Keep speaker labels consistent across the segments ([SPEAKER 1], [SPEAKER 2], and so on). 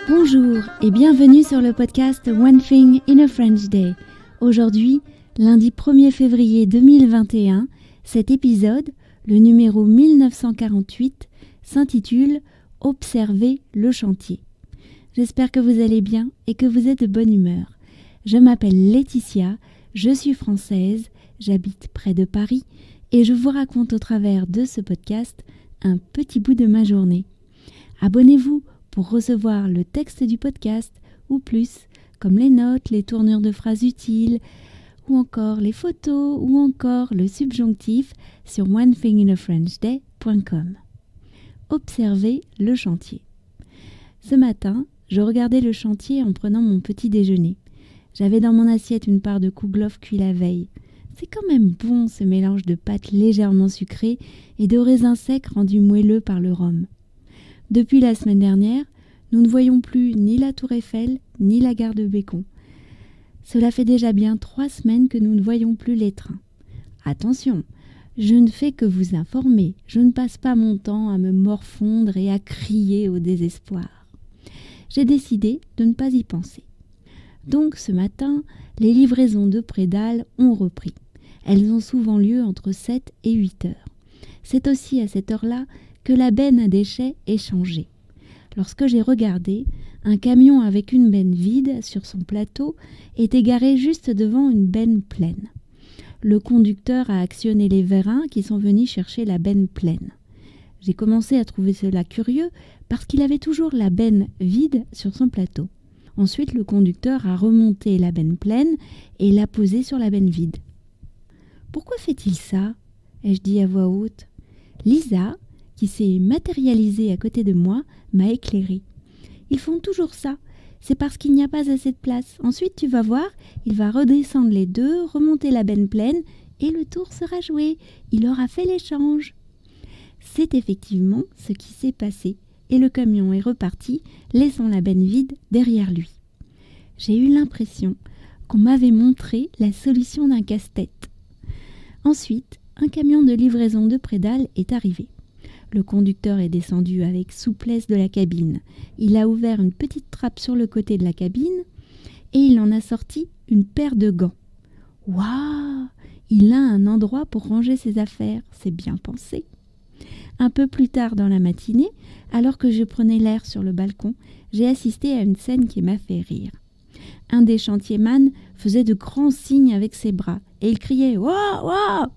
[SPEAKER 1] Bonjour et bienvenue sur le podcast One Thing in a French Day. Aujourd'hui, lundi 1er février 2021, cet épisode, le numéro 1948, s'intitule « Observez le chantier ». J'espère que vous allez bien et que vous êtes de bonne humeur. Je m'appelle Laetitia, je suis française, j'habite près de Paris et je vous raconte au travers de ce podcast un petit bout de ma journée. Abonnez-vous pour recevoir le texte du podcast ou plus, comme les notes, les tournures de phrases utiles, ou encore les photos, ou encore le subjonctif sur onethinginafrenchday.com. Observez le chantier. Ce matin, je regardais le chantier en prenant mon petit déjeuner. J'avais dans mon assiette une part de kouglof cuit la veille. C'est quand même bon ce mélange de pâtes légèrement sucrées et de raisins secs rendus moelleux par le rhum. Depuis la semaine dernière, nous ne voyons plus ni la Tour Eiffel, ni la gare de Bécon. Cela fait déjà bien 3 semaines que nous ne voyons plus les trains. Attention, je ne fais que vous informer, je ne passe pas mon temps à me morfondre et à crier au désespoir. J'ai décidé de ne pas y penser. Donc ce matin, les livraisons de Prédal ont repris. Elles ont souvent lieu entre 7 et 8 heures. C'est aussi à cette heure-là que la benne à déchets est changée. Lorsque j'ai regardé, un camion avec une benne vide sur son plateau était garé juste devant une benne pleine. Le conducteur a actionné les vérins qui sont venus chercher la benne pleine. J'ai commencé à trouver cela curieux parce qu'il avait toujours la benne vide sur son plateau. Ensuite, le conducteur a remonté la benne pleine et l'a posée sur la benne vide. « Pourquoi fait-il ça ?» ai-je dit à voix haute. Lisa, qui s'est matérialisée à côté de moi, m'a éclairée. Ils font toujours ça. C'est parce qu'il n'y a pas assez de place. Ensuite, tu vas voir, il va redescendre les deux, remonter la benne pleine et le tour sera joué. Il aura fait l'échange. C'est effectivement ce qui s'est passé et le camion est reparti, laissant la benne vide derrière lui. J'ai eu l'impression qu'on m'avait montré la solution d'un casse-tête. Ensuite, un camion de livraison de Prédal est arrivé. Le conducteur est descendu avec souplesse de la cabine. Il a ouvert une petite trappe sur le côté de la cabine et il en a sorti une paire de gants. Waouh! Il a un endroit pour ranger ses affaires, c'est bien pensé. Un peu plus tard dans la matinée, alors que je prenais l'air sur le balcon, j'ai assisté à une scène qui m'a fait rire. Un des chantiers-man faisait de grands signes avec ses bras et il criait « Waouh! Waouh !»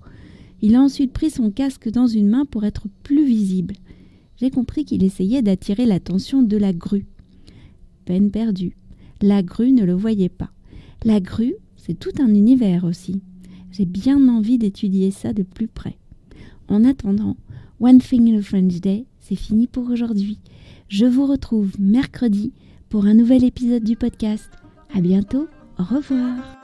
[SPEAKER 1] Il a ensuite pris son casque dans une main pour être plus visible. J'ai compris qu'il essayait d'attirer l'attention de la grue. Peine perdue. La grue ne le voyait pas. La grue, c'est tout un univers aussi. J'ai bien envie d'étudier ça de plus près. En attendant, One Thing in a French Day, c'est fini pour aujourd'hui. Je vous retrouve mercredi pour un nouvel épisode du podcast. À bientôt, au revoir.